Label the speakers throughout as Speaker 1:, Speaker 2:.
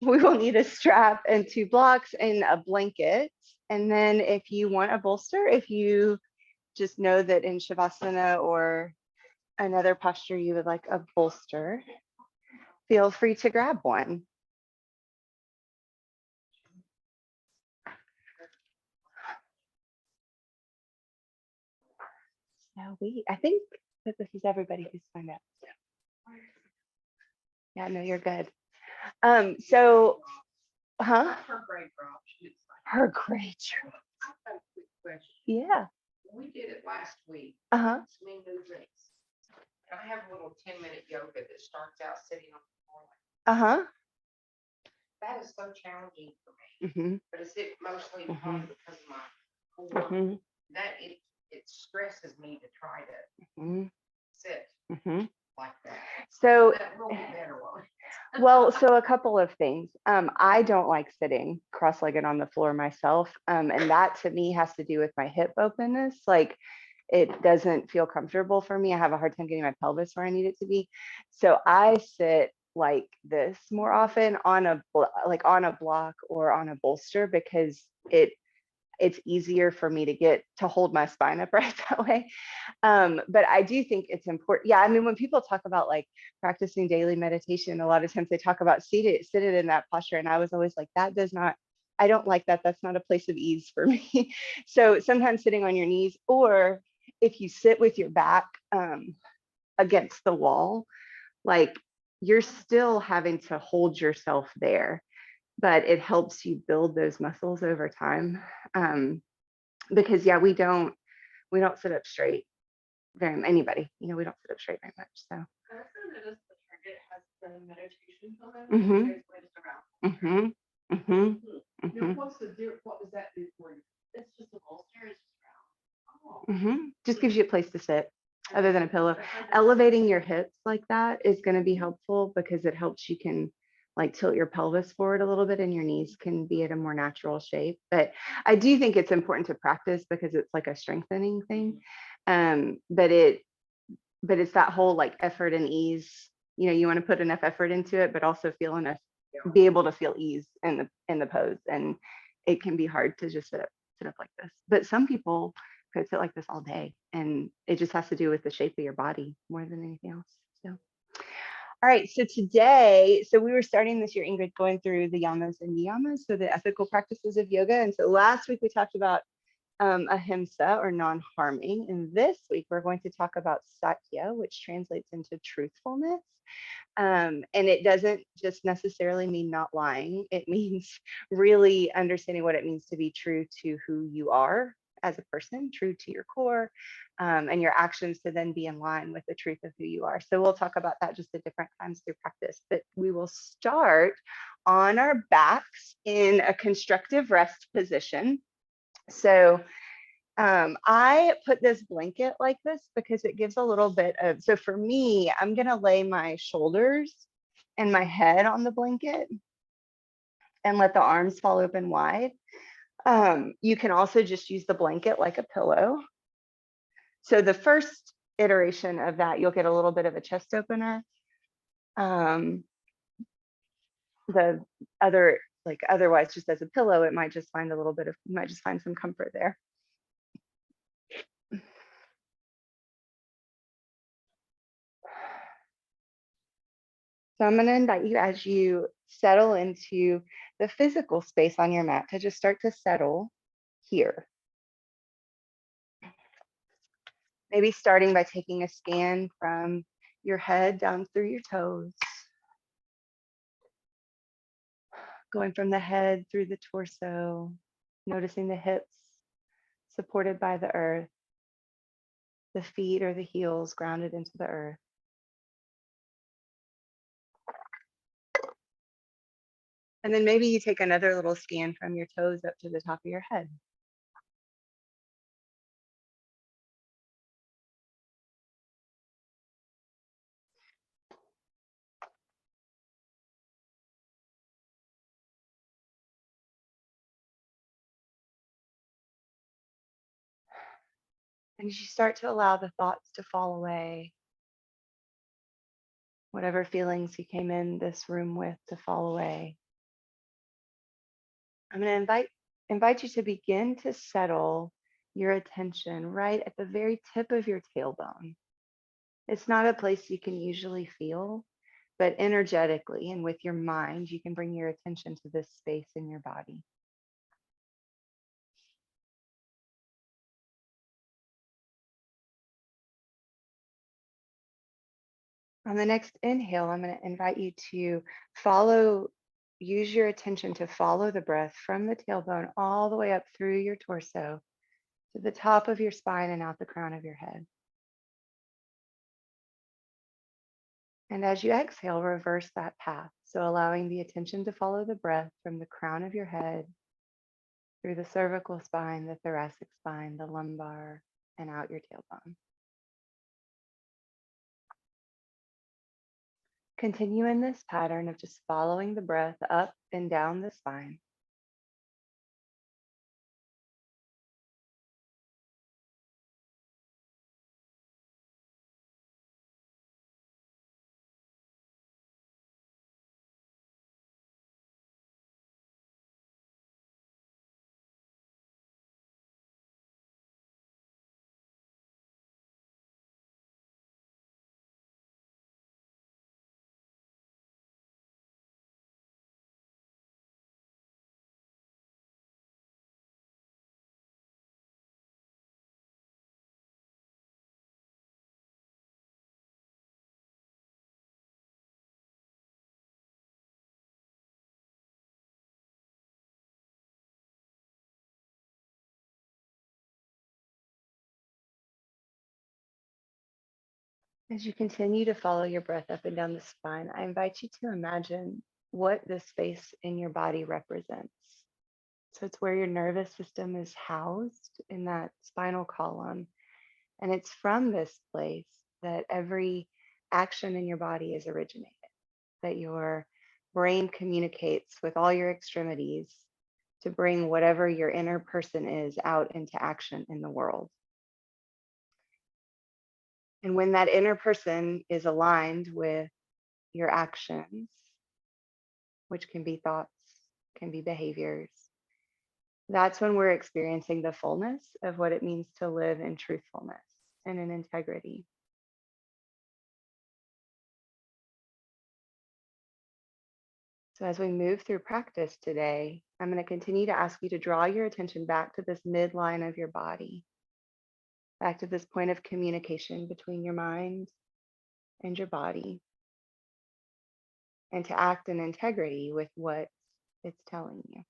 Speaker 1: we will need a strap and 2 blocks and a blanket. And then if you want a bolster, if you just know that in Shavasana or another posture you would like a bolster, feel free to grab one. So I think that this is everybody who's signed up. So. Yeah, no, you're good. So, huh?
Speaker 2: Her grade drop.
Speaker 1: Her grade drop.
Speaker 2: I have a quick question.
Speaker 1: Yeah.
Speaker 2: We did it last week.
Speaker 1: Uh-huh.
Speaker 2: It's me moving. And I have a little 10-minute yoga that starts out sitting on the floor.
Speaker 1: Uh-huh.
Speaker 2: That is so challenging for me.
Speaker 1: Mm-hmm.
Speaker 2: But is it mostly probably because of my core? That it stresses me to try to sit like that.
Speaker 1: So
Speaker 2: that will be better one.
Speaker 1: well, so a couple of things. I don't like sitting cross-legged on the floor myself. And that to me has to do with my hip openness. Like it doesn't feel comfortable for me. I have a hard time getting my pelvis where I need it to be. So I sit like this more often on a block or on a bolster because it's easier for me to hold my spine upright that way. But I do think it's important. Yeah, I mean, when people talk about like practicing daily meditation, a lot of times they talk about seated in that posture. And I was always like, I don't like that. That's not a place of ease for me. So sometimes sitting on your knees, or if you sit with your back against the wall, like you're still having to hold yourself there, but it helps you build those muscles over time. Because yeah, we don't sit up straight anybody, we don't sit up straight very much. So
Speaker 3: I also noticed the Target has the meditation pillow. What does that do for you? It's just a bolster. It's just round.
Speaker 1: Just gives you a place to sit other than a pillow. Elevating your hips like that is going to be helpful because it helps you can like tilt your pelvis forward a little bit and your knees can be at a more natural shape. But I do think it's important to practice because it's like a strengthening thing. But it's that whole like effort and ease. You want to put enough effort into it, but also be able to feel ease in the pose. And it can be hard to just sit up like this. But some people could sit like this all day, and it just has to do with the shape of your body more than anything else. So, all right. So today, we were starting this year, Ingrid, going through the yamas and niyamas, so the ethical practices of yoga. And so last week we talked about ahimsa, or non-harming. And this week we're going to talk about Satya, which translates into truthfulness. And it doesn't just necessarily mean not lying. It means really understanding what it means to be true to who you are as a person, true to your core, and your actions to then be in line with the truth of who you are. So we'll talk about that just at different times through practice, but we will start on our backs in a constructive rest position. So I put this blanket like this because it gives a little bit of, so for me, I'm going to lay my shoulders and my head on the blanket and let the arms fall open wide. You can also just use the blanket like a pillow. So the first iteration of that, you'll get a little bit of a chest opener. The other, like otherwise, just as a pillow, you might just find some comfort there. So I'm going to invite you, as you settle into the physical space on your mat, to just start to settle here. Maybe starting by taking a scan from your head down through your toes, going from the head through the torso, noticing the hips supported by the earth, the feet or the heels grounded into the earth. And then maybe you take another little scan from your toes up to the top of your head. And as you start to allow the thoughts to fall away, whatever feelings you came in this room with to fall away, I'm going to invite you to begin to settle your attention right at the very tip of your tailbone. It's not a place you can usually feel, but energetically and with your mind, you can bring your attention to this space in your body. On the next inhale, I'm going to invite you to use your attention to follow the breath from the tailbone all the way up through your torso to the top of your spine and out the crown of your head. And as you exhale, reverse that path. So allowing the attention to follow the breath from the crown of your head through the cervical spine, the thoracic spine, the lumbar, and out your tailbone. Continue in this pattern of just following the breath up and down the spine. As you continue to follow your breath up and down the spine, I invite you to imagine what this space in your body represents. So it's where your nervous system is housed in that spinal column. And it's from this place that every action in your body is originated, that your brain communicates with all your extremities to bring whatever your inner person is out into action in the world. And when that inner person is aligned with your actions, which can be thoughts, can be behaviors, that's when we're experiencing the fullness of what it means to live in truthfulness and in integrity. So as we move through practice today, I'm going to continue to ask you to draw your attention back to this midline of your body, back to this point of communication between your mind and your body, and to act in integrity with what it's telling you.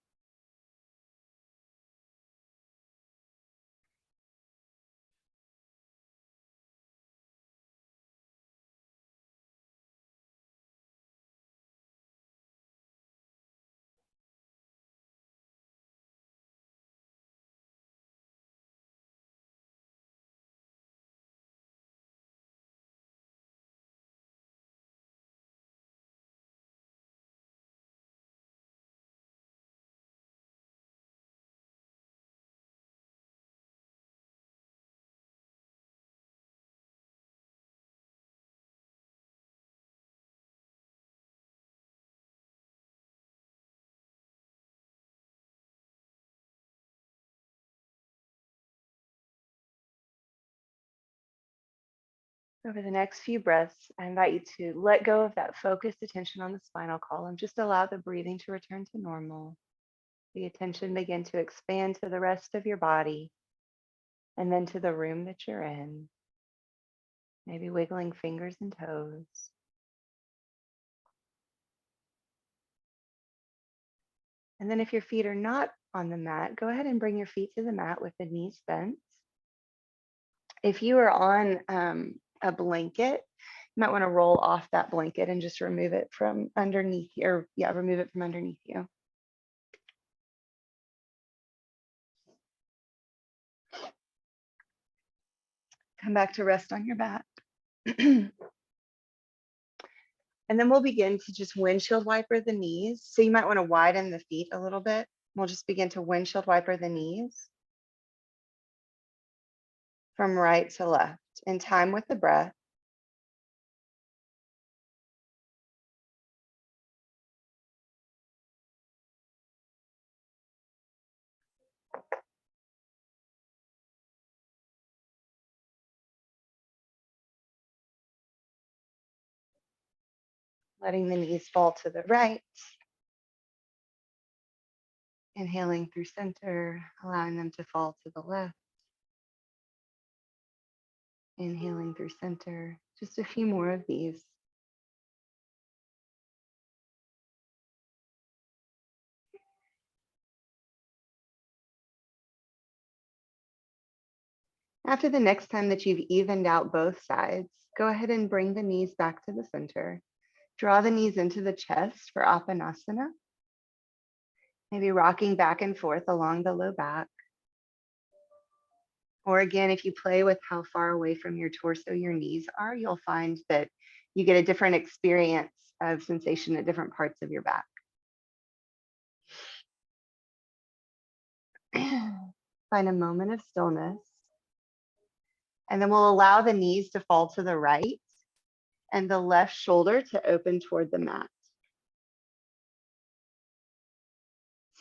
Speaker 1: Over the next few breaths, I invite you to let go of that focused attention on the spinal column. Just allow the breathing to return to normal. The attention begin to expand to the rest of your body and then to the room that you're in, maybe wiggling fingers and toes. And then if your feet are not on the mat, go ahead and bring your feet to the mat with the knees bent. If you are on a blanket, you might want to roll off that blanket and just remove it from underneath you, or remove it from underneath you. Come back to rest on your back. And then we'll begin to just windshield wiper the knees. So you might want to widen the feet a little bit. We'll just begin to windshield wiper the knees from right to left in time with the breath. letting the knees fall to the right. Inhaling through center, allowing them to fall to the left. Inhaling through center. Just a few more of these. After the next time that you've evened out both sides, go ahead and bring the knees back to the center. Draw the knees into the chest for Apanasana. Maybe rocking back and forth along the low back. Or again, if you play with how far away from your torso your knees are, you'll find that you get a different experience of sensation at different parts of your back. Find a moment of stillness. And then we'll allow the knees to fall to the right and the left shoulder to open toward the mat.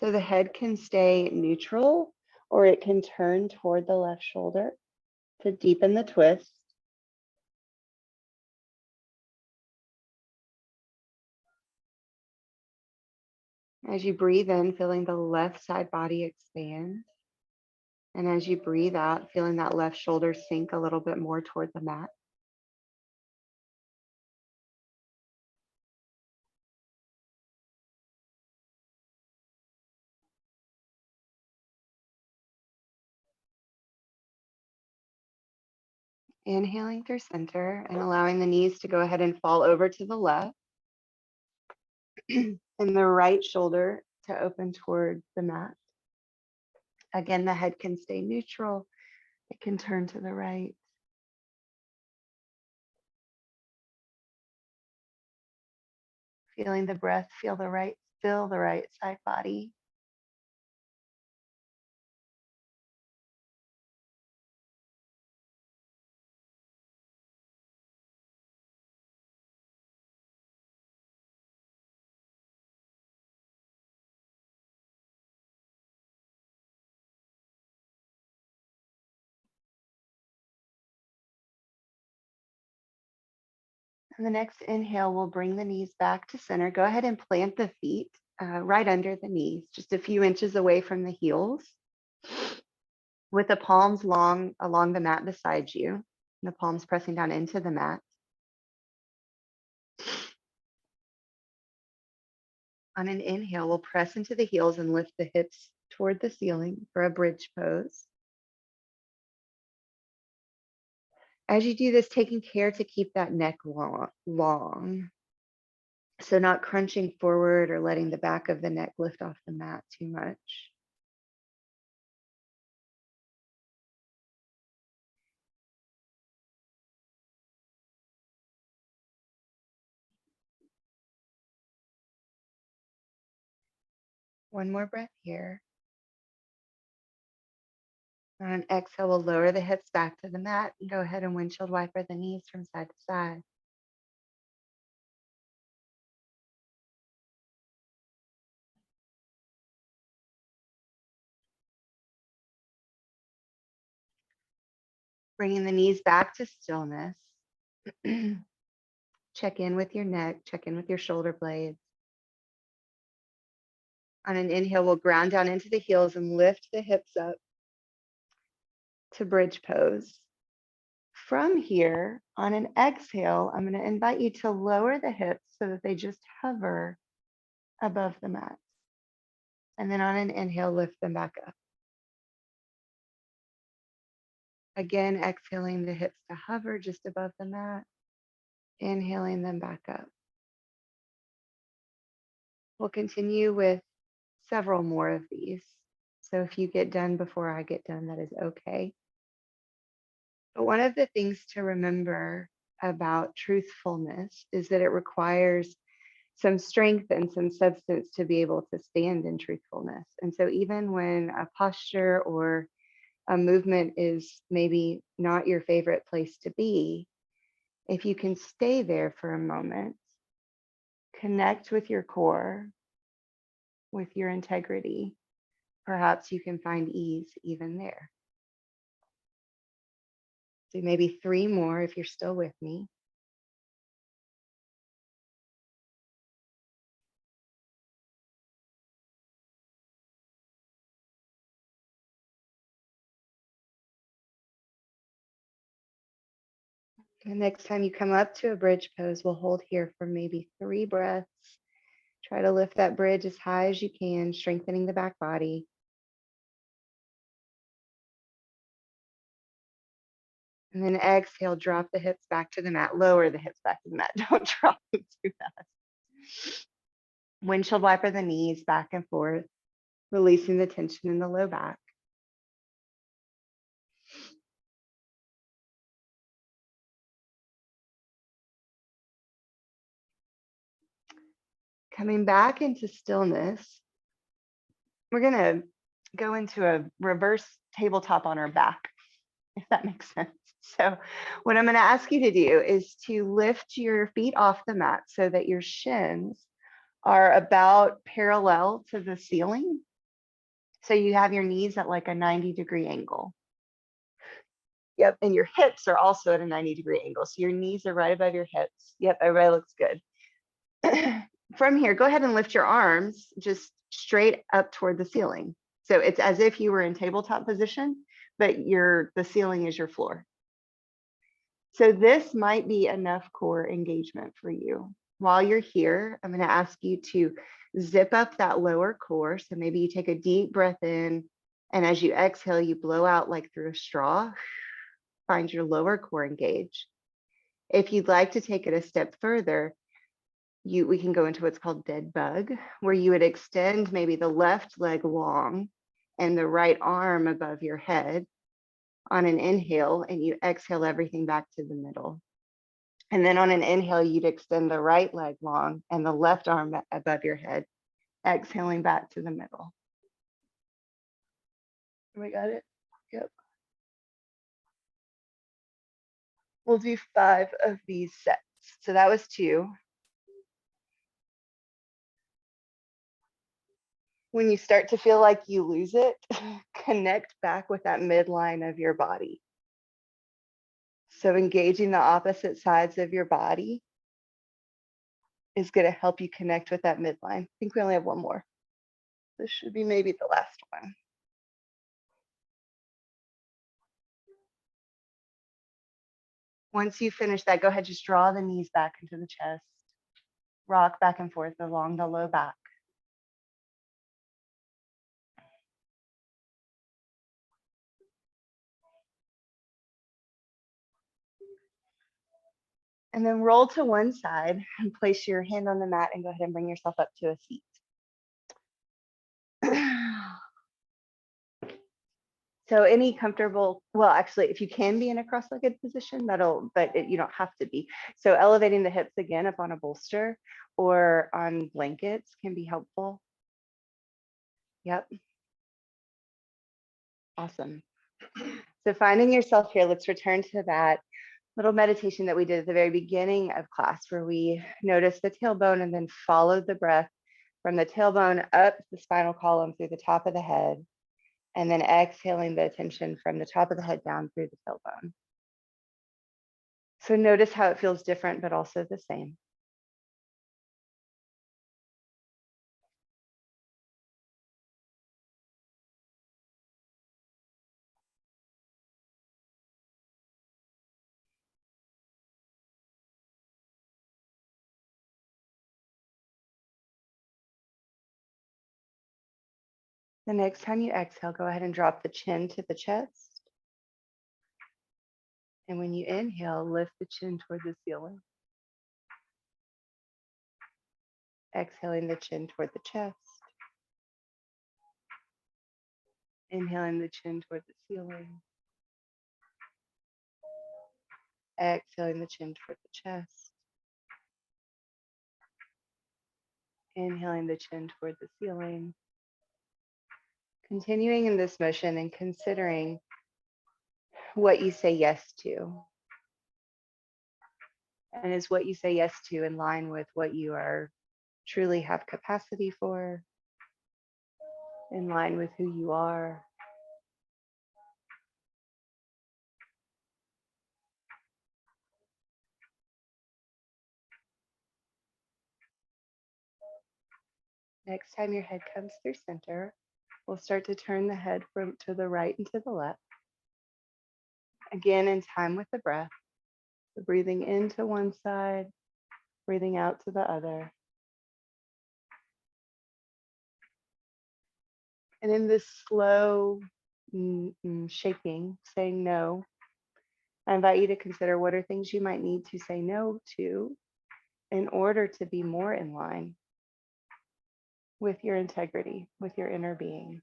Speaker 1: So the head can stay neutral or it can turn toward the left shoulder to deepen the twist. As you breathe in, feeling the left side body expand. And as you breathe out, feeling that left shoulder sink a little bit more toward the mat. Inhaling through center and allowing the knees to go ahead and fall over to the left. And the right shoulder to open toward the mat. Again, the head can stay neutral. It can turn to the right. Feeling the breath, fill the right side body. And the next inhale, we'll bring the knees back to center. Go ahead and plant the feet right under the knees, just a few inches away from the heels, with the palms long along the mat beside you, and the palms pressing down into the mat. On an inhale, we'll press into the heels and lift the hips toward the ceiling for a bridge pose. As you do this, taking care to keep that neck long. So not crunching forward or letting the back of the neck lift off the mat too much. One more breath here. On an exhale, we'll lower the hips back to the mat and go ahead and windshield wiper the knees from side to side. Bringing the knees back to stillness. Check in with your neck, check in with your shoulder blades. On an inhale, we'll ground down into the heels and lift the hips up to bridge pose. From here, on an exhale, I'm going to invite you to lower the hips so that they just hover above the mat. And then on an inhale, lift them back up. Again, exhaling the hips to hover just above the mat. Inhaling them back up. We'll continue with several more of these. So if you get done before I get done, that is okay. But one of the things to remember about truthfulness is that it requires some strength and some substance to be able to stand in truthfulness. And so even when a posture or a movement is maybe not your favorite place to be, if you can stay there for a moment, connect with your core, with your integrity, perhaps you can find ease even there. So maybe 3 more if you're still with me. The next time you come up to a bridge pose, we'll hold here for maybe 3 breaths. Try to lift that bridge as high as you can, strengthening the back body. And then exhale, drop the hips back to the mat, lower the hips back to the mat. Don't drop them too fast. Windshield wiper the knees back and forth, releasing the tension in the low back. Coming back into stillness, we're going to go into a reverse tabletop on our back, if that makes sense. So what I'm going to ask you to do is to lift your feet off the mat so that your shins are about parallel to the ceiling. So you have your knees at like a 90-degree angle. Yep, and your hips are also at a 90-degree angle. So your knees are right above your hips. Yep, everybody looks good. From here, go ahead and lift your arms just straight up toward the ceiling. So it's as if you were in tabletop position, but the ceiling is your floor. So this might be enough core engagement for you. While you're here, I'm going to ask you to zip up that lower core. So maybe you take a deep breath in, and as you exhale, you blow out like through a straw. Find your lower core engaged. If you'd like to take it a step further, we can go into what's called dead bug, where you would extend maybe the left leg long and the right arm above your head on an inhale, and you exhale everything back to the middle. And then on an inhale, you'd extend the right leg long and the left arm above your head, exhaling back to the middle. We got it? Yep. We'll do 5 of these sets. So that was 2. When you start to feel like you lose it, connect back with that midline of your body. So engaging the opposite sides of your body is going to help you connect with that midline. I think we only have one more. This should be maybe the last one. Once you finish that, go ahead, just draw the knees back into the chest. Rock back and forth along the low back. And then roll to one side and place your hand on the mat and go ahead and bring yourself up to a seat. So any comfortable, well, actually, if you can be in a cross-legged position, you don't have to be. So elevating the hips again up on a bolster or on blankets can be helpful. Yep. Awesome. So finding yourself here, let's return to that little meditation that we did at the very beginning of class, where we noticed the tailbone and then followed the breath from the tailbone up the spinal column through the top of the head, and then exhaling the attention from the top of the head down through the tailbone. So notice how it feels different, but also the same. The next time you exhale, go ahead and drop the chin to the chest. And when you inhale, lift the chin toward the ceiling. Exhaling the chin toward the chest. Inhaling the chin toward the ceiling. Exhaling the chin toward the chest. Inhaling the chin toward the ceiling. Continuing in this motion and considering what you say yes to. And is what you say yes to in line with what you are truly have capacity for, in line with who you are? Next time your head comes through center, we'll start to turn the head from to the right and to the left. Again, in time with the breath. So breathing into one side, breathing out to the other. And in this slow shaking, saying no, I invite you to consider what are things you might need to say no to in order to be more in line with your integrity, with your inner being.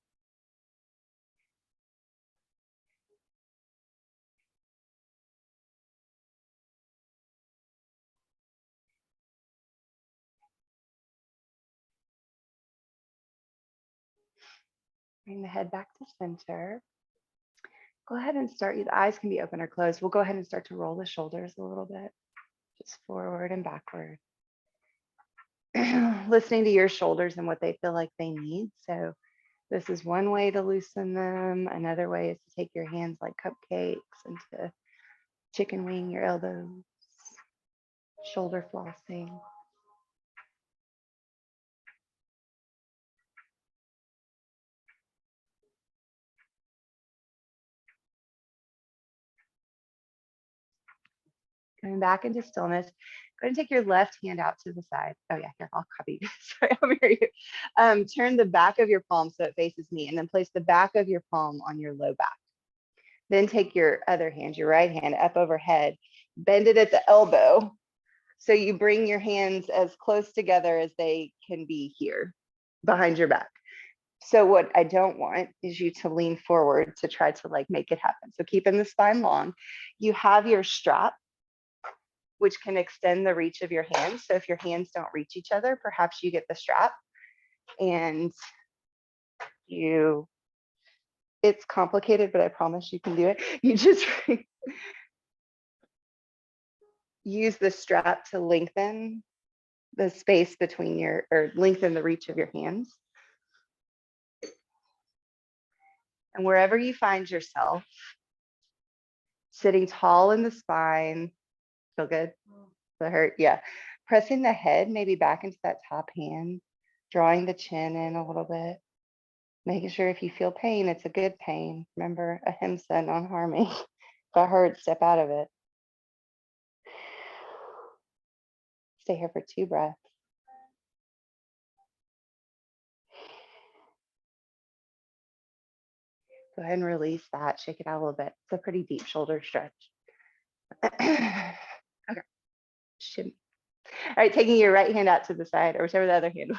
Speaker 1: Bring the head back to center. Go ahead and start. The eyes can be open or closed. We'll go ahead and start to roll the shoulders a little bit, just forward and backward. Listening to your shoulders and what they feel like they need. So this is one way to loosen them. Another way is to take your hands like cupcakes and to chicken wing your elbows, shoulder flossing. Coming back into stillness. Go ahead and take your left hand out to the side. Oh yeah, here, I'll copy. Sorry, I'll mirror you. Turn the back of your palm so it faces me, and then place the back of your palm on your low back. Then take your other hand, your right hand, up overhead, bend it at the elbow. So you bring your hands as close together as they can be here behind your back. So what I don't want is you to lean forward to try to like make it happen. So keeping the spine long. You have your strap, which can extend the reach of your hands. So if your hands don't reach each other, perhaps you get the strap and it's complicated, but I promise you can do it. You just use the strap to lengthen the space between or lengthen the reach of your hands. And wherever you find yourself, sitting tall in the spine, feel good? That hurt? Yeah. Pressing the head maybe back into that top hand, drawing the chin in a little bit, making sure if you feel pain, it's a good pain. Remember, ahimsa, non-harming. If it hurts, step out of it. Stay here for 2 breaths. Go ahead and release that. Shake it out a little bit. It's a pretty deep shoulder stretch. Okay. Shimmy. All right, taking your right hand out to the side or whichever the other hand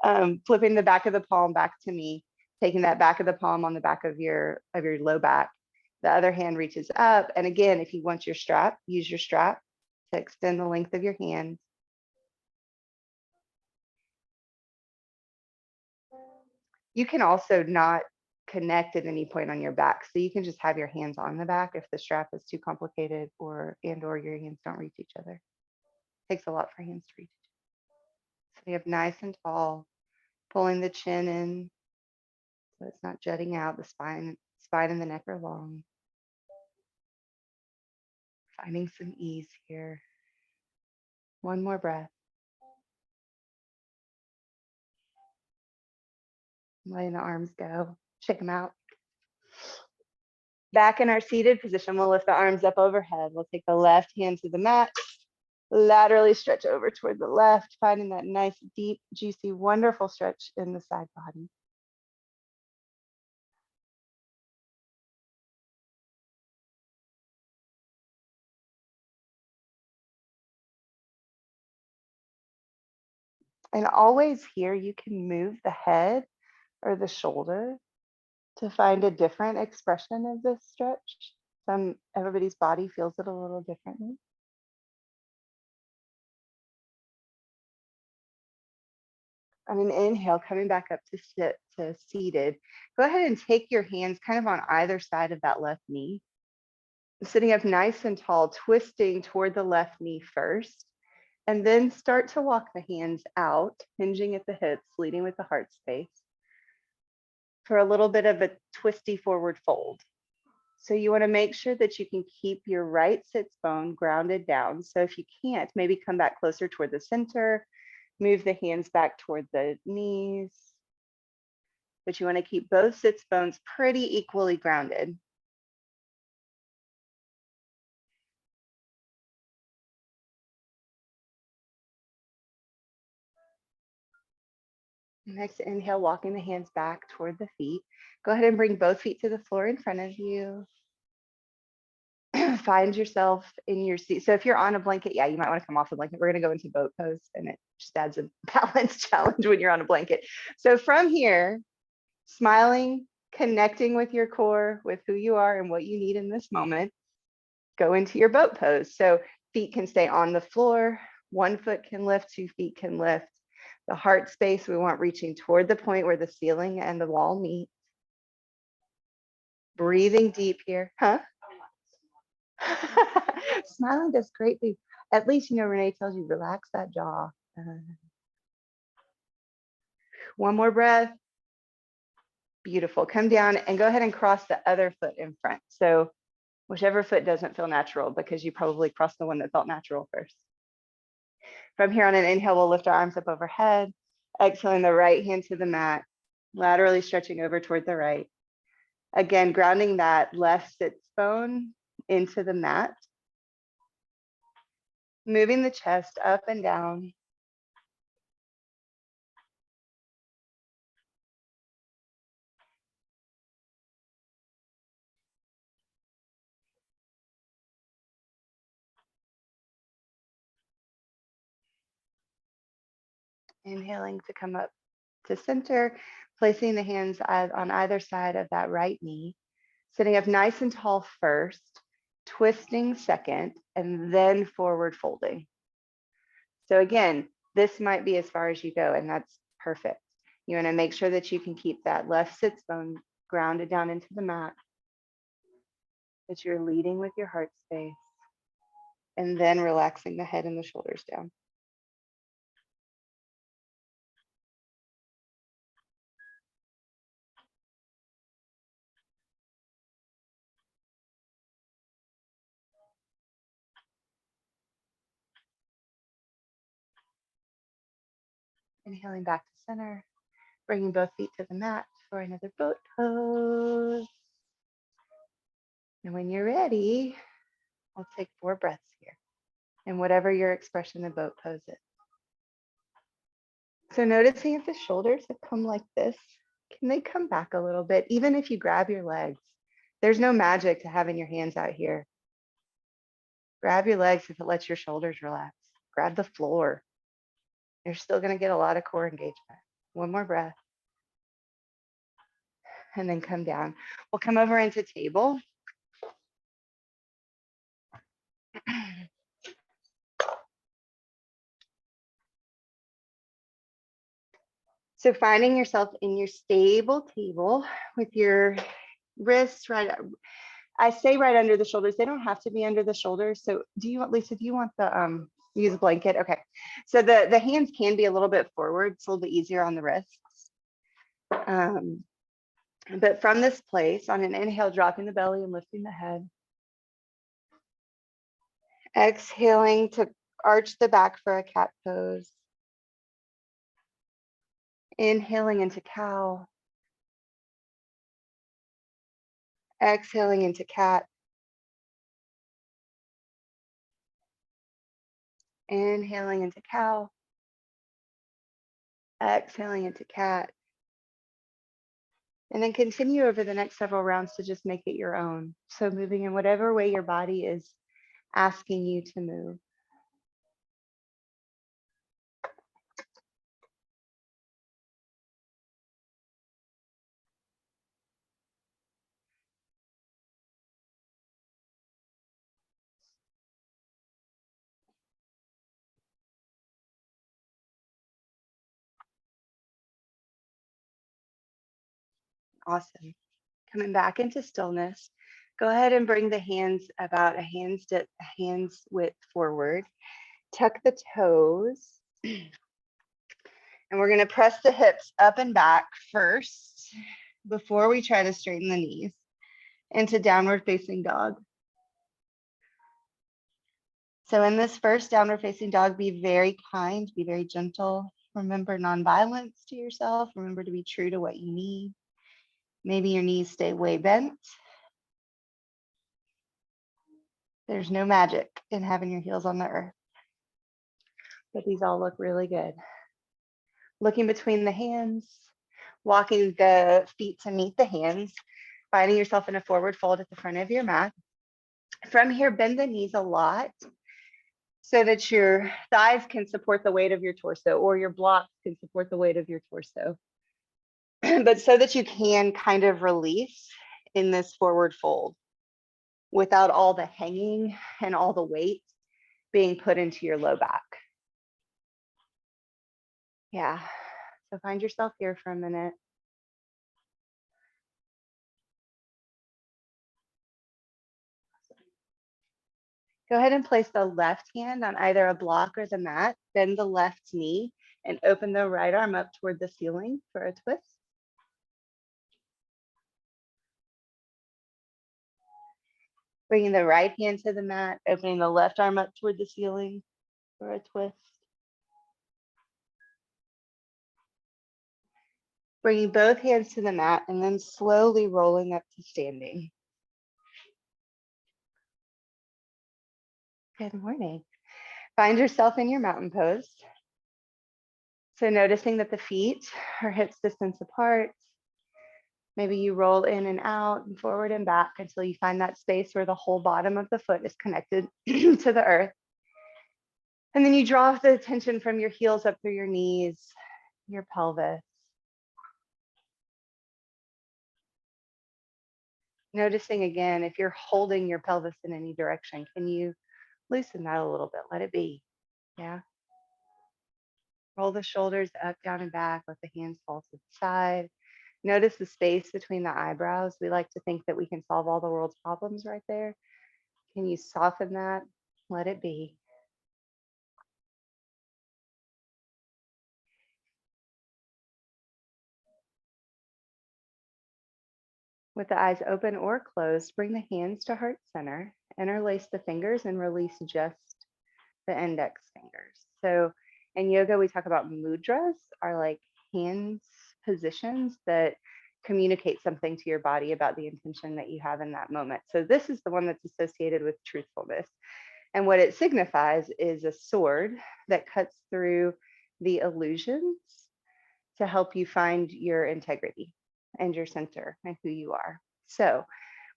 Speaker 1: was. Flipping the back of the palm back to me, taking that back of the palm on the back of your low back. The other hand reaches up. And again, if you want your strap, use your strap to extend the length of your hand. You can also not connect at any point on your back. So you can just have your hands on the back if the strap is too complicated or your hands don't reach each other. It takes a lot for hands to reach. So you have nice and tall, pulling the chin in so it's not jutting out. The spine and the neck are long. Finding some ease here. One more breath. Letting the arms go. Shake them out. Back in our seated position, we'll lift the arms up overhead. We'll take the left hand to the mat. Laterally stretch over toward the left, finding that nice, deep, juicy, wonderful stretch in the side body. And always here, you can move the head or the shoulder to find a different expression of this stretch. Everybody's body feels it a little differently. On an inhale, coming back up to sit to seated, go ahead and take your hands kind of on either side of that left knee. Sitting up nice and tall, twisting toward the left knee first, and then start to walk the hands out, hinging at the hips, leading with the heart space for a little bit of a twisty forward fold. So you want to make sure that you can keep your right sits bone grounded down. So if you can't, maybe come back closer toward the center, move the hands back toward the knees. But you want to keep both sits bones pretty equally grounded. Next inhale, walking the hands back toward the feet. Go ahead and bring both feet to the floor in front of you. Find yourself in your seat. So if you're on a blanket, yeah, you might want to come off the blanket. We're going to go into boat pose, and it just adds a balance challenge when you're on a blanket. So from here, smiling, connecting with your core, with who you are and what you need in this moment, go into your boat pose. So feet can stay on the floor, 1 foot can lift, 2 feet can lift. The heart space, we want reaching toward the point where the ceiling and the wall meet. Breathing deep here, huh? Smiling does great things. At least, Renee tells you, relax that jaw. One more breath. Beautiful. Come down and go ahead and cross the other foot in front. So whichever foot doesn't feel natural, because you probably crossed the one that felt natural first. From here on an inhale, we'll lift our arms up overhead. Exhaling the right hand to the mat, laterally stretching over toward the right. Again, grounding that left sits bone into the mat. Moving the chest up and down. Inhaling to come up to center, placing the hands on either side of that right knee. Sitting up nice and tall first, twisting second, and then forward folding. So again, this might be as far as you go, and that's perfect. You want to make sure that you can keep that left sits bone grounded down into the mat, that you're leading with your heart space, and then relaxing the head and the shoulders down. Inhaling back to center, bringing both feet to the mat for another boat pose. And when you're ready, I'll take 4 breaths here. And whatever your expression of boat pose is. So noticing if the shoulders have come like this, can they come back a little bit? Even if you grab your legs, there's no magic to having your hands out here. Grab your legs if it lets your shoulders relax. Grab the floor. You're still going to get a lot of core engagement. One more breath. And then come down. We'll come over into table. So finding yourself in your stable table with your wrists right, I say right under the shoulders. They don't have to be under the shoulders. So do you want, Lisa, do you want the use a blanket? Okay. So the hands can be a little bit forward. It's a little bit easier on the wrists. But from this place, on an inhale, dropping the belly and lifting the head. Exhaling to arch the back for a cat pose. Inhaling into cow. Exhaling into cat. Inhaling into cow. Exhaling into cat. And then continue over the next several rounds to just make it your own. So moving in whatever way your body is asking you to move. Awesome. Coming back into stillness. Go ahead and bring the hands about a hand's width forward. Tuck the toes. And we're going to press the hips up and back first before we try to straighten the knees into downward facing dog. So in this first downward facing dog, be very kind, be very gentle. Remember nonviolence to yourself. Remember to be true to what you need. Maybe your knees stay way bent. There's no magic in having your heels on the earth, but these all look really good. looking between the hands, walking the feet to meet the hands, finding yourself in a forward fold at the front of your mat. From here, bend the knees a lot so that your thighs can support the weight of your torso, or your blocks can support the weight of your torso. But so that you can kind of release in this forward fold without all the hanging and all the weight being put into your low back. Yeah, so find yourself here for a minute. Go ahead and place the left hand on either a block or the mat, bend the left knee, and open the right arm up toward the ceiling for a twist. Bringing the right hand to the mat, opening the left arm up toward the ceiling for a twist. Bringing both hands to the mat and then slowly rolling up to standing. Good morning. Find yourself in your mountain pose. So noticing that the feet are hips distance apart. Maybe you roll in and out and forward and back until you find that space where the whole bottom of the foot is connected to the earth. And then you draw the attention from your heels up through your knees, your pelvis. Noticing again, if you're holding your pelvis in any direction, can you loosen that a little bit? Let it be. Yeah. Roll the shoulders up, down, and back. Let the hands fall to the side. Notice the space between the eyebrows. We like to think that we can solve all the world's problems right there. Can you soften that? Let it be. With the eyes open or closed, bring the hands to heart center, interlace the fingers, and release just the index fingers. So in yoga, we talk about mudras, are like hands positions that communicate something to your body about the intention that you have in that moment. So this is the one that's associated with truthfulness. And what it signifies is a sword that cuts through the illusions to help you find your integrity and your center and who you are. So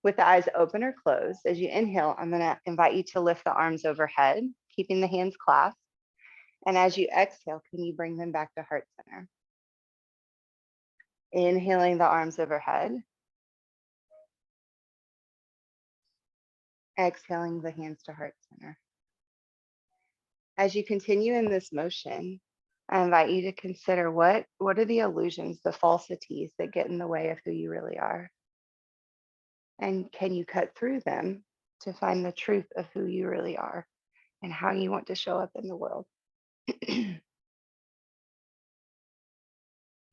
Speaker 1: with the eyes open or closed, as you inhale, I'm going to invite you to lift the arms overhead, keeping the hands clasped. And as you exhale, can you bring them back to heart center? Inhaling the arms overhead. Exhaling the hands to heart center. As you continue in this motion, I invite you to consider what are the illusions, the falsities that get in the way of who you really are? And can you cut through them to find the truth of who you really are and how you want to show up in the world?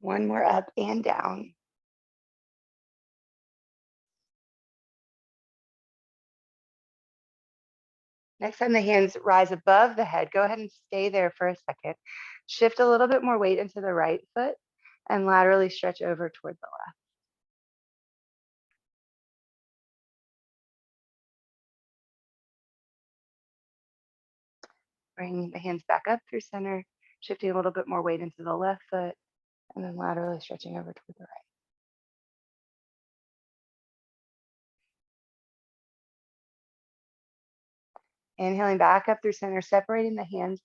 Speaker 1: One more up and down. Next time the hands rise above the head, go ahead and stay there for a second. Shift a little bit more weight into the right foot and laterally stretch over toward the left. Bring the hands back up through center, shifting a little bit more weight into the left foot, and then laterally stretching over toward the right. Inhaling back up through center, separating the hands,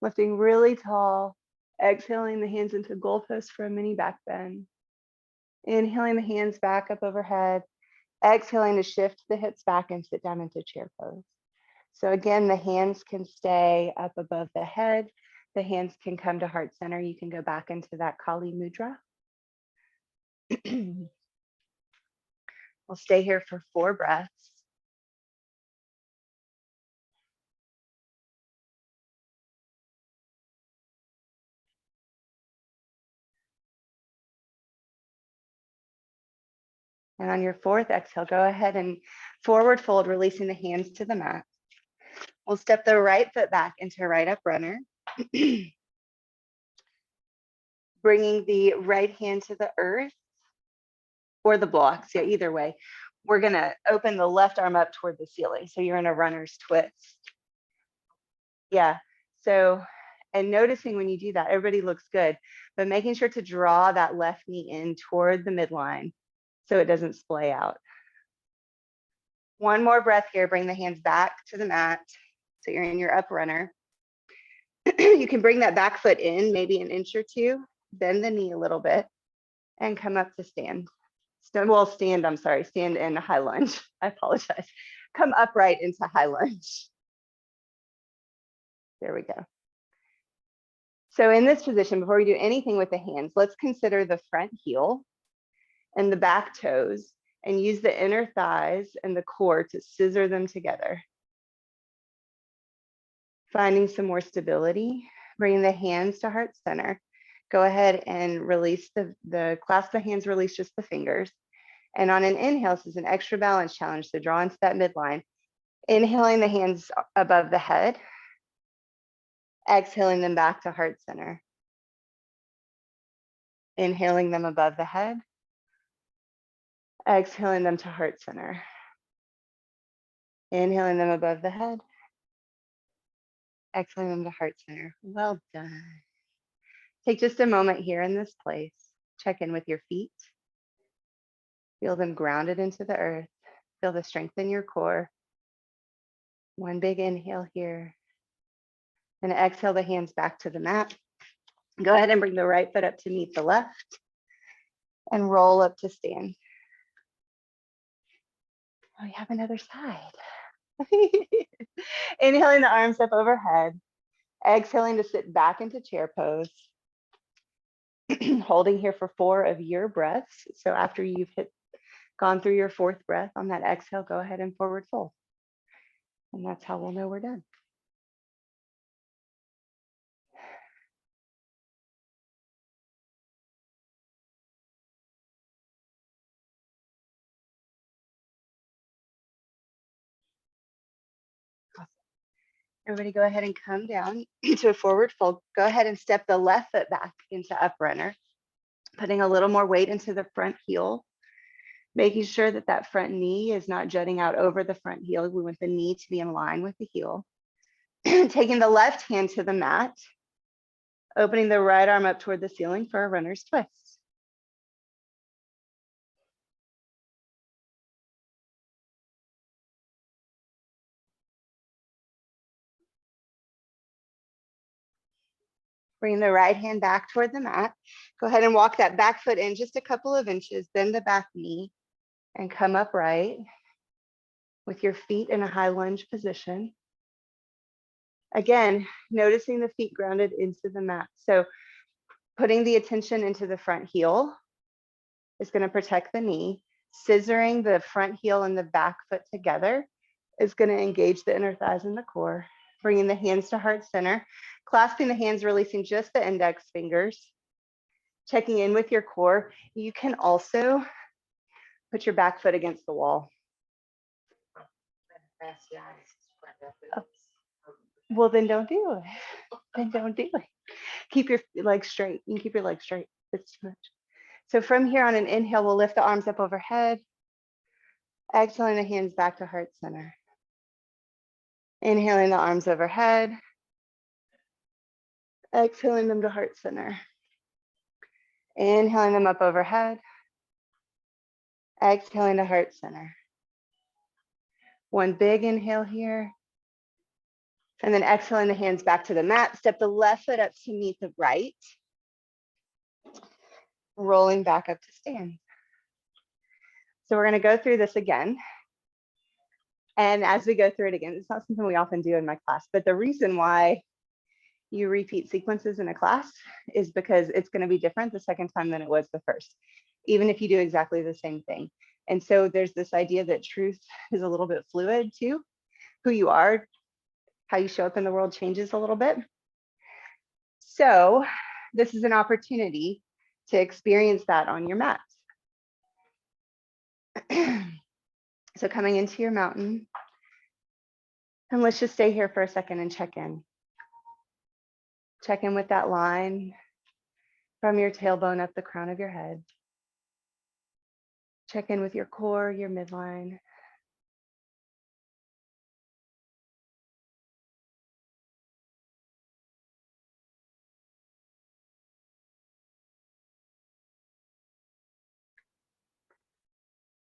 Speaker 1: lifting really tall. Exhaling the hands into goalposts for a mini back bend. Inhaling the hands back up overhead. Exhaling to shift the hips back and sit down into chair pose. So again, the hands can stay up above the head. The hands can come to heart center. You can go back into that Kali Mudra. We'll stay here for 4 breaths. And on your 4th exhale, go ahead and forward fold, releasing the hands to the mat. We'll step the right foot back into right up runner. Bringing the right hand to the earth or the blocks, yeah, either way. We're gonna open the left arm up toward the ceiling. So you're in a runner's twist. Yeah, so, and noticing when you do that, everybody looks good. but making sure to draw that left knee in toward the midline so it doesn't splay out. One more breath here. Bring the hands back to the mat. So you're in your up runner. You can bring that back foot in, maybe an inch or two, bend the knee a little bit, and come up to stand. Stand in a high lunge. I apologize. Come upright into high lunge. There we go. So in this position, before we do anything with the hands, let's consider the front heel and the back toes and use the inner thighs and the core to scissor them together. Finding some more stability, bringing the hands to heart center. Go ahead and release clasp the hands, release just the fingers. And on an inhale, this is an extra balance challenge, so draw into that midline. Inhaling the hands above the head, exhaling them back to heart center. Inhaling them above the head, exhaling them to heart center. Inhaling them above the head, exhaling them to heart center. Well done. Take just a moment here in this place. Check in with your feet. Feel them grounded into the earth. Feel the strength in your core. One big inhale here. And exhale the hands back to the mat. Go ahead and bring the right foot up to meet the left and roll up to stand. Oh, you have another side. Inhaling the arms up overhead. Exhaling to sit back into chair pose. Holding here for 4 of your breaths. So after you've gone through your 4th breath on that exhale, go ahead and forward fold. And that's how we'll know we're done. Everybody go ahead and come down to a forward fold. Go ahead and step the left foot back into up runner, putting a little more weight into the front heel, making sure that that front knee is not jutting out over the front heel. We want the knee to be in line with the heel. Taking the left hand to the mat, opening the right arm up toward the ceiling for a runner's twist. Bring the right hand back toward the mat. Go ahead and walk that back foot in just a couple of inches, bend the back knee and come upright with your feet in a high lunge position. Again, noticing the feet grounded into the mat. So putting the attention into the front heel is going to protect the knee. Scissoring the front heel and the back foot together is going to engage the inner thighs and the core. Bringing the hands to heart center, clasping the hands, releasing just the index fingers, checking in with your core. You can also put your back foot against the wall. Oh. Well, then don't do it. Then don't do it. Keep your legs straight. You can keep your legs straight. It's too much. So from here on an inhale, we'll lift the arms up overhead. Exhaling the hands back to heart center. Inhaling the arms overhead. Exhaling them to heart center. Inhaling them up overhead. Exhaling to heart center. One big inhale here. And then exhaling the hands back to the mat. Step the left foot up to meet the right. Rolling back up to stand. So we're going to go through this again. And as we go through it again, it's not something we often do in my class, but the reason why you repeat sequences in a class is because it's going to be different the second time than it was the first, even if you do exactly the same thing. And so there's this idea that truth is a little bit fluid too. Who you are, how you show up in the world changes a little bit. So this is an opportunity to experience that on your mat. So coming into your mountain, and let's just stay here for a second and check in. Check in with that line from your tailbone up the crown of your head. Check in with your core, your midline.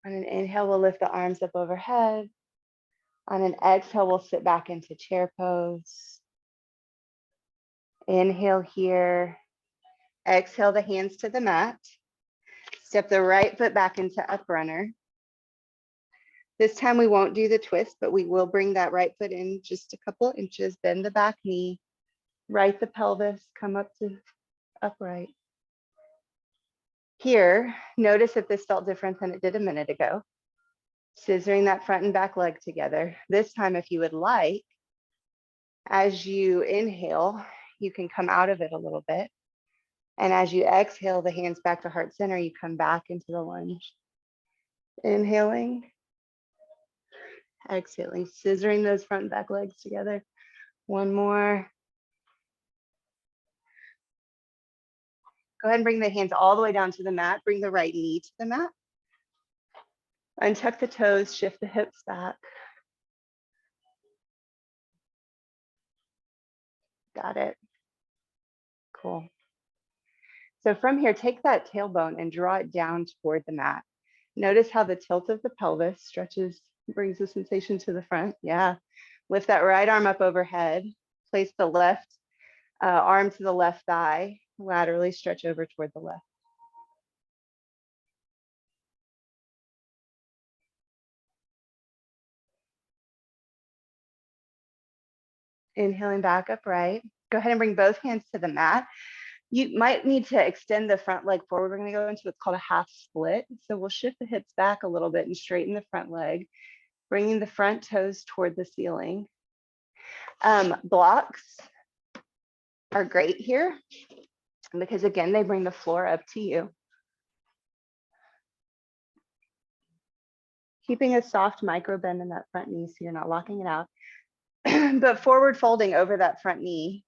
Speaker 1: On an inhale, we'll lift the arms up overhead. On an exhale, we'll sit back into chair pose. Inhale here. Exhale the hands to the mat. Step the right foot back into up runner. This time we won't do the twist, but we will bring that right foot in just a couple inches, bend the back knee, right the pelvis, come up to upright. Here, notice if this felt different than it did a minute ago. Scissoring that front and back leg together. This time, if you would like, as you inhale, you can come out of it a little bit. And as you exhale, the hands back to heart center, you come back into the lunge. Inhaling, exhaling, scissoring those front and back legs together. One more. Go ahead and bring the hands all the way down to the mat. Bring the right knee to the mat. Untuck the toes, shift the hips back. Got it. Cool. So from here, take that tailbone and draw it down toward the mat. Notice how the tilt of the pelvis stretches, brings the sensation to the front. Yeah. Lift that right arm up overhead. Place the left arm to the left thigh. Laterally stretch over toward the left. Inhaling back upright. Go ahead and bring both hands to the mat. You might need to extend the front leg forward. We're going to go into what's called a half split. So we'll shift the hips back a little bit and straighten the front leg, bringing the front toes toward the ceiling. Blocks are great here because, again, they bring the floor up to you. Keeping a soft micro bend in that front knee so you're not locking it out. But forward folding over that front knee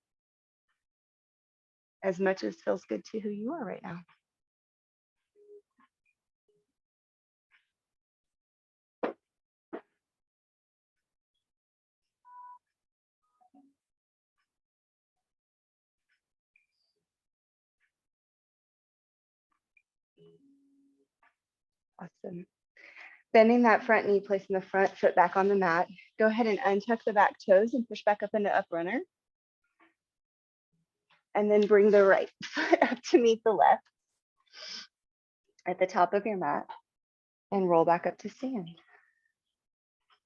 Speaker 1: as much as feels good to who you are right now. Awesome. Bending that front knee, placing the front foot back on the mat. Go ahead and untuck the back toes and push back up into up runner. And then bring the right foot up to meet the left at the top of your mat and roll back up to stand.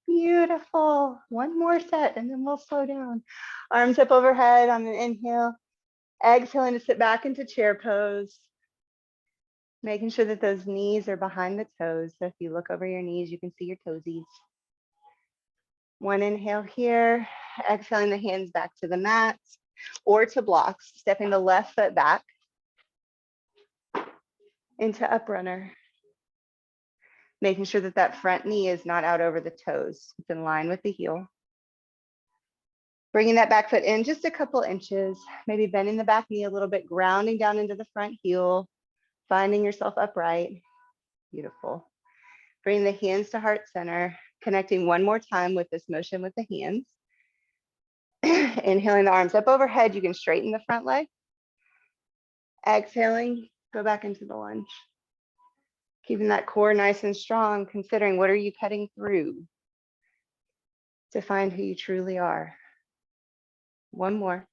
Speaker 1: Beautiful. One more set and then we'll slow down. Arms up overhead on an inhale. Exhaling to sit back into chair pose. Making sure that those knees are behind the toes. So if you look over your knees, you can see your toesies. One inhale here. Exhaling the hands back to the mat or to blocks. Stepping the left foot back into up runner. Making sure that that front knee is not out over the toes. It's in line with the heel. Bringing that back foot in just a couple inches, maybe bending the back knee a little bit, grounding down into the front heel, finding yourself upright. Beautiful. Bring the hands to heart center, connecting one more time with this motion with the hands. Inhaling the arms up overhead, you can straighten the front leg. Exhaling, go back into the lunge. Keeping that core nice and strong, considering what are you cutting through to find who you truly are. One more.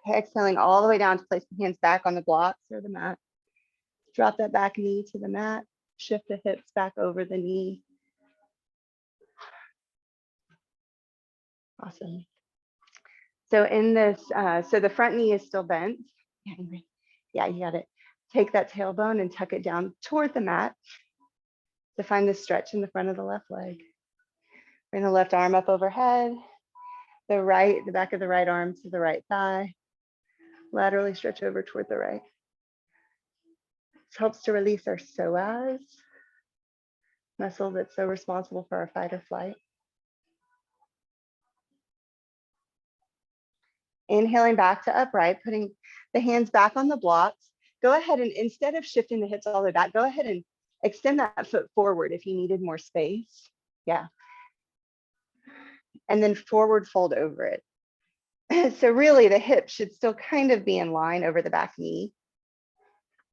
Speaker 1: Exhaling all the way down to place the hands back on the blocks or the mat. Drop that back knee to the mat. Shift the hips back over the knee. Awesome. So in this, so the front knee is still bent. Yeah, you got it. Take that tailbone and tuck it down toward the mat to find the stretch in the front of the left leg. Bring the left arm up overhead, the back of the right arm to the right thigh. Laterally stretch over toward the right. This helps to release our psoas, muscle that's so responsible for our fight or flight. Inhaling back to upright, putting the hands back on the blocks. Go ahead and instead of shifting the hips all the way back, go ahead and extend that foot forward if you needed more space. Yeah. And then forward fold over it. So really the hips should still kind of be in line over the back knee.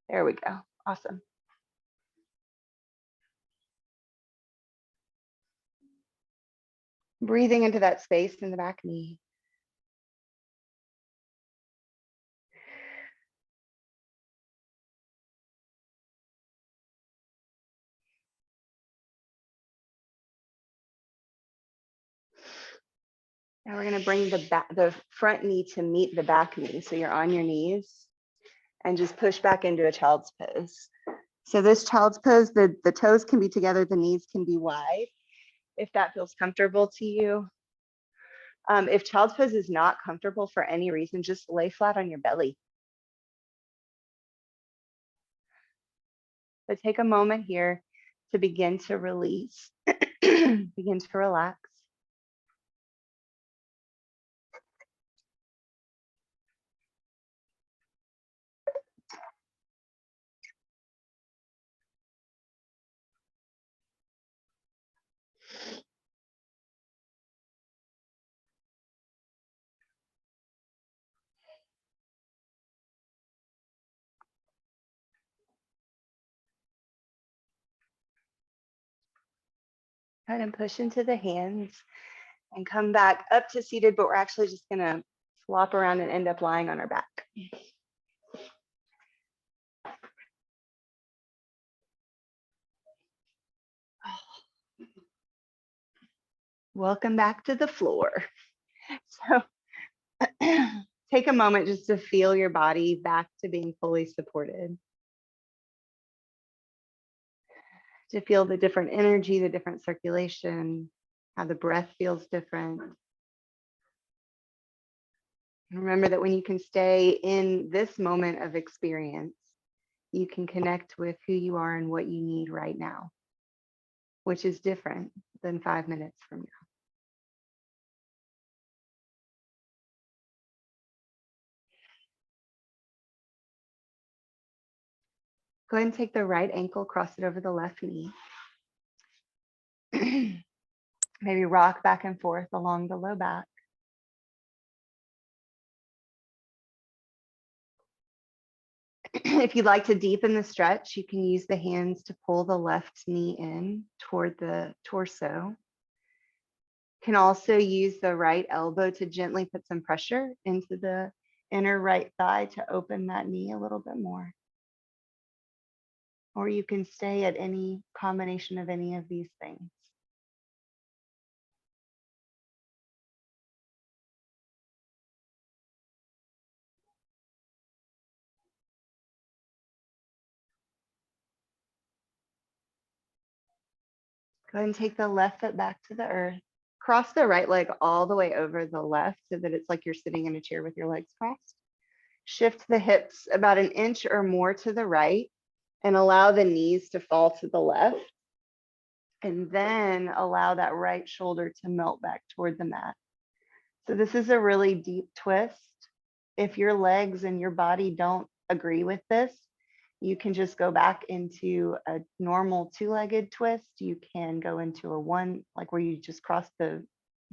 Speaker 1: There we go. Awesome. Breathing into that space in the back knee. Now we're going to bring the front knee to meet the back knee. So you're on your knees and just push back into a child's pose. So this child's pose, the toes can be together, the knees can be wide, if that feels comfortable to you. If child's pose is not comfortable for any reason, just lay flat on your belly. But take a moment here to begin to release, begin to relax. Go ahead and push into the hands and come back up to seated, but we're actually just gonna flop around and end up lying on our back. Welcome back to the floor. So take a moment just to feel your body back to being fully supported. To feel the different energy, the different circulation, how the breath feels different. And remember that when you can stay in this moment of experience, you can connect with who you are and what you need right now, which is different than 5 minutes from now. Go ahead and take the right ankle, cross it over the left knee. Maybe rock back and forth along the low back. If you'd like to deepen the stretch, you can use the hands to pull the left knee in toward the torso. You can also use the right elbow to gently put some pressure into the inner right thigh to open that knee a little bit more. Or you can stay at any combination of any of these things. Go ahead and take the left foot back to the earth. Cross the right leg all the way over the left so that it's like you're sitting in a chair with your legs crossed. Shift the hips about an inch or more to the right and allow the knees to fall to the left. And then allow that right shoulder to melt back toward the mat. So this is a really deep twist. If your legs and your body don't agree with this, you can just go back into a normal two-legged twist. You can go into a one, like where you just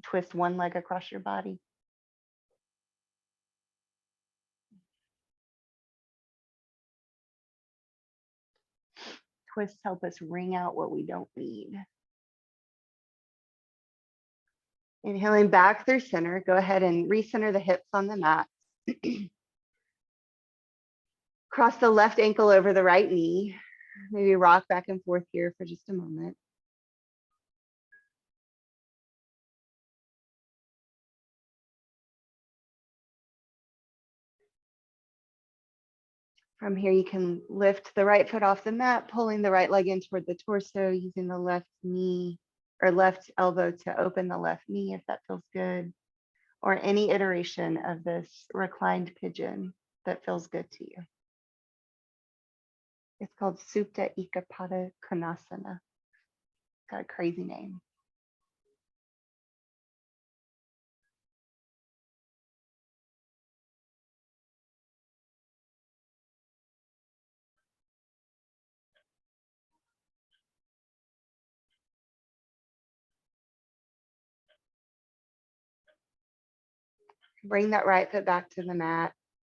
Speaker 1: twist one leg across your body. Twists help us wring out what we don't need. Inhaling back through center, go ahead and recenter the hips on the mat. Cross the left ankle over the right knee. Maybe rock back and forth here for just a moment. From here, you can lift the right foot off the mat, pulling the right leg in toward the torso, using the left knee or left elbow to open the left knee if that feels good, or any iteration of this reclined pigeon that feels good to you. It's called Supta Ekapada Konasana. It's got a crazy name. Bring that right foot back to the mat.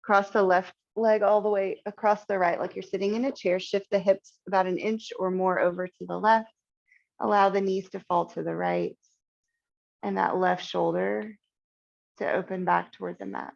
Speaker 1: Cross the left leg all the way across the right, like you're sitting in a chair. Shift the hips about an inch or more over to the left. Allow the knees to fall to the right and that left shoulder to open back toward the mat.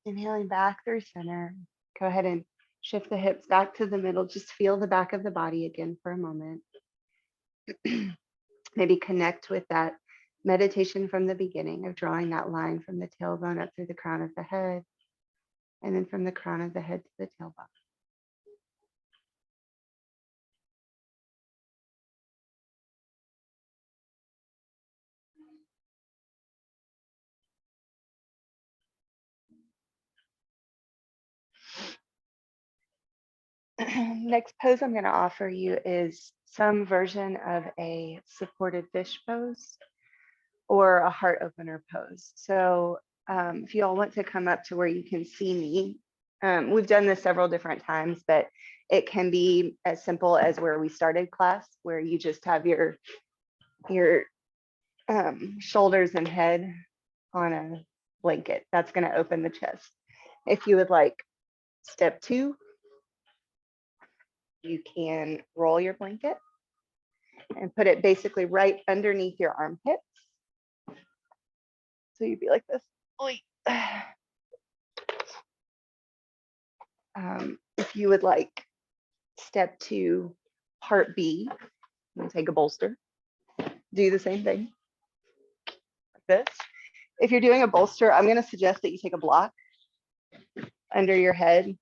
Speaker 1: Inhaling back through center. Go ahead and shift the hips back to the middle. Just feel the back of the body again for a moment. Maybe connect with that meditation from the beginning of drawing that line from the tailbone up through the crown of the head, and then from the crown of the head to the tailbone. Next pose I'm going to offer you is some version of a supported fish pose or a heart opener pose. So if you all want to come up to where you can see me, we've done this several different times, but it can be as simple as where we started class, where you just have your shoulders and head on a blanket. That's going to open the chest. If you would like step 2, you can roll your blanket and put it basically right underneath your armpits. So you'd be like this. If you would like step 2, part B, you take a bolster, do the same thing like this. If you're doing a bolster, I'm going to suggest that you take a block under your head.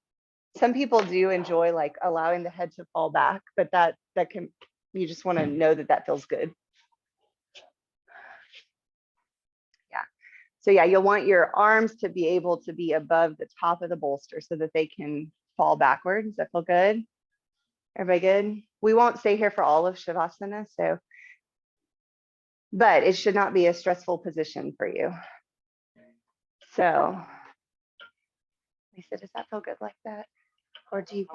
Speaker 1: Some people do enjoy like allowing the head to fall back, but that can, you just want to know that that feels good. Yeah. So yeah, you'll want your arms to be able to be above the top of the bolster so that they can fall backward. Does that feel good? Everybody good? We won't stay here for all of Shavasana, so, but it should not be a stressful position for you. So, Lisa, does that feel good like that? Or do you,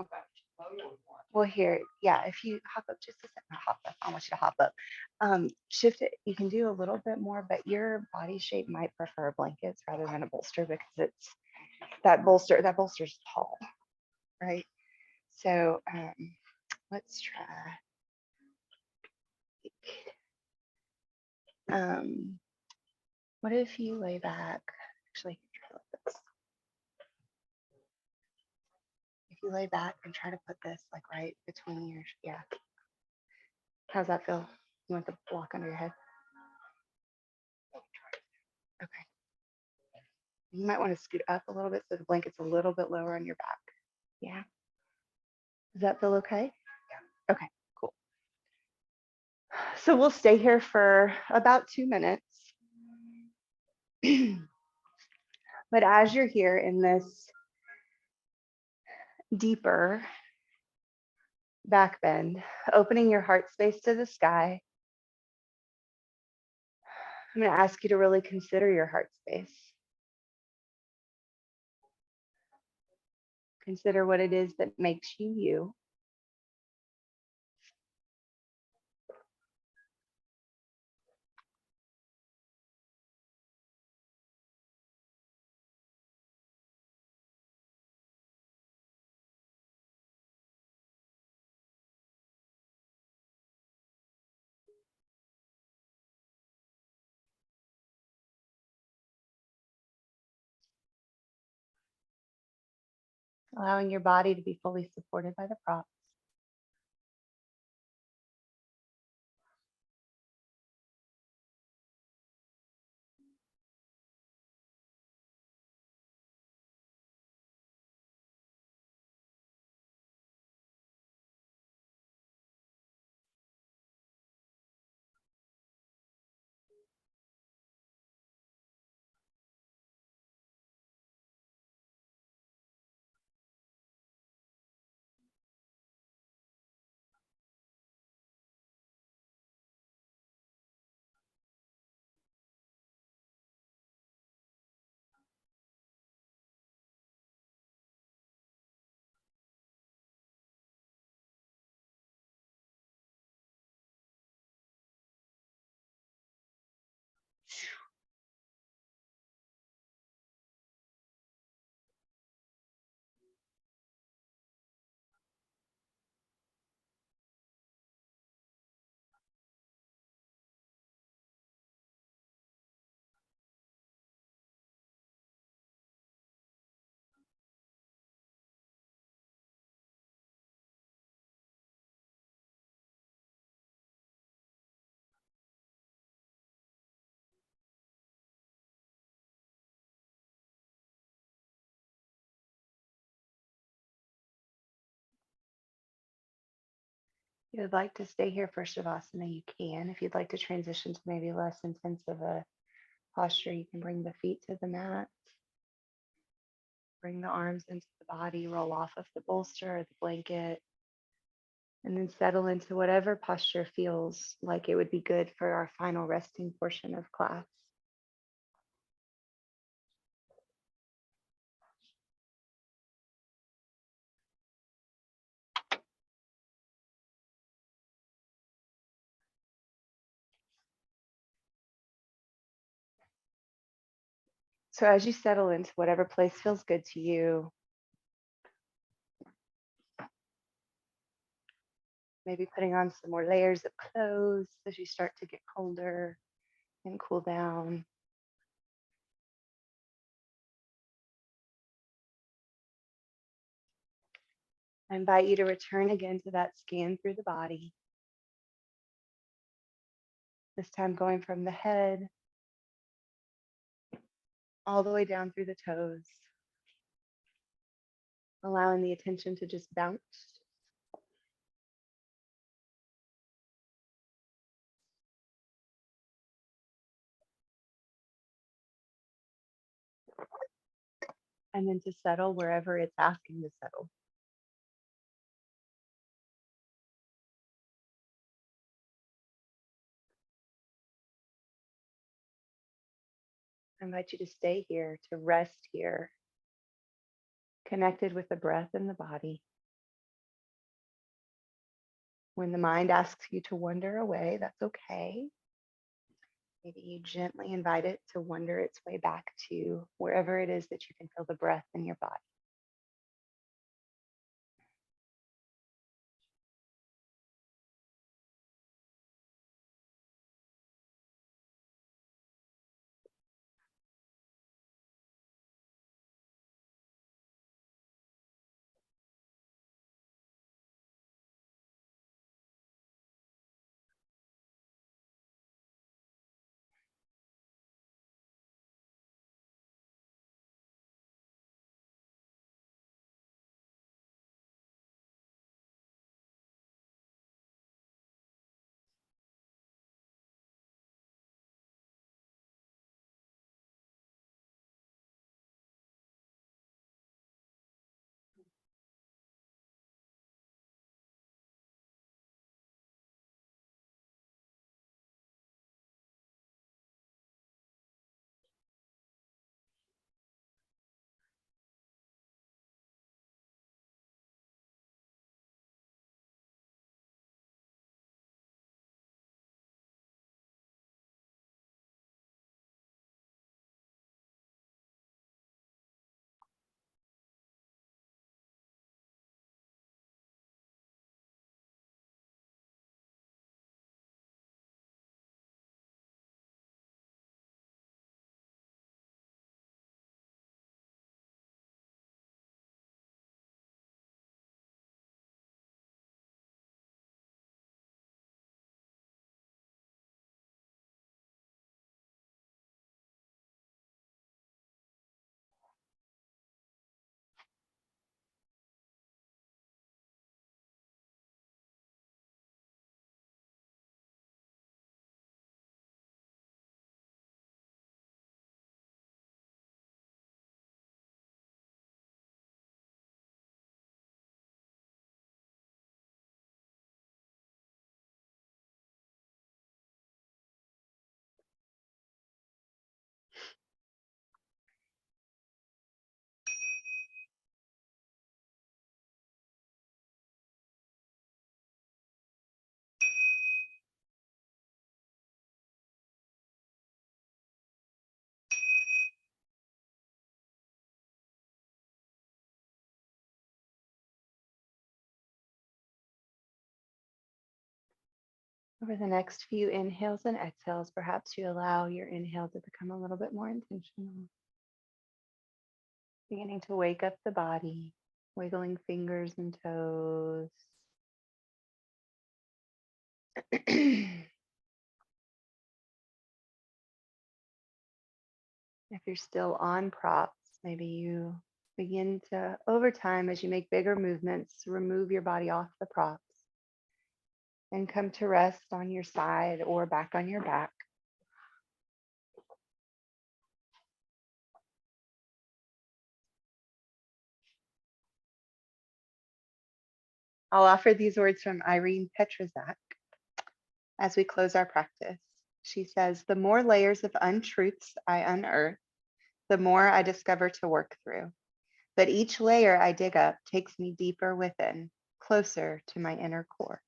Speaker 1: well, here, yeah, if you hop up just a second, hop up, I want you to hop up. Shift it, you can do a little bit more, but your body shape might prefer blankets rather than a bolster because it's, that bolster's tall, right? So let's try. What if you lay back? Actually, try like this. If you lay back and try to put this like right between your, yeah. How's that feel? You want the block under your head? Okay. You might want to scoot up a little bit so the blanket's a little bit lower on your back. Yeah. Does that feel okay? Yeah. Okay, cool. So we'll stay here for about 2 minutes. But as you're here in this deeper back bend, opening your heart space to the sky, I'm going to ask you to really consider your heart space. Consider what it is that makes you you. Allowing your body to be fully supported by the props. If you'd like to stay here for Shavasana, you can. If you'd like to transition to maybe less intensive a posture, you can bring the feet to the mat, bring the arms into the body, roll off of the bolster or the blanket, and then settle into whatever posture feels like it would be good for our final resting portion of class. So as you settle into whatever place feels good to you, maybe putting on some more layers of clothes as you start to get colder and cool down. I invite you to return again to that scan through the body. This time going from the head all the way down through the toes, allowing the attention to just bounce. And then to settle wherever it's asking to settle. I invite you to stay here, to rest here, connected with the breath and the body. When the mind asks you to wander away, that's okay. Maybe you gently invite it to wander its way back to wherever it is that you can feel the breath in your body. Over the next few inhales and exhales, perhaps you allow your inhale to become a little bit more intentional. Beginning to wake up the body, wiggling fingers and toes. If you're still on props, maybe you begin to, over time, as you make bigger movements, remove your body off the props. and come to rest on your side or back on your back. I'll offer these words from Irene Petrazak as we close our practice. She says, the more layers of untruths I unearth, the more I discover to work through. But each layer I dig up takes me deeper within, closer to my inner core.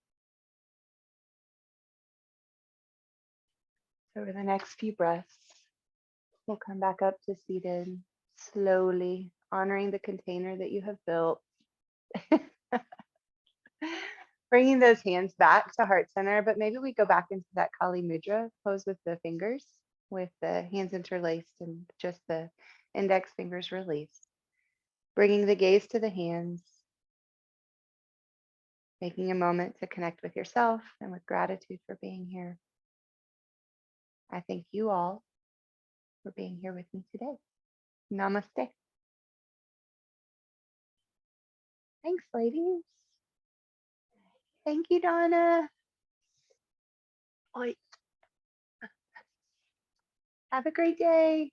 Speaker 1: So for the next few breaths, we'll come back up to seated, slowly honoring the container that you have built. Bringing those hands back to heart center, but maybe we go back into that Kali Mudra pose with the fingers, with the hands interlaced and just the index fingers released. Bringing the gaze to the hands, taking a moment to connect with yourself and with gratitude for being here. I thank you all for being here with me today. Namaste. Thanks, ladies. Thank you, Donna. Oi. Have a great day.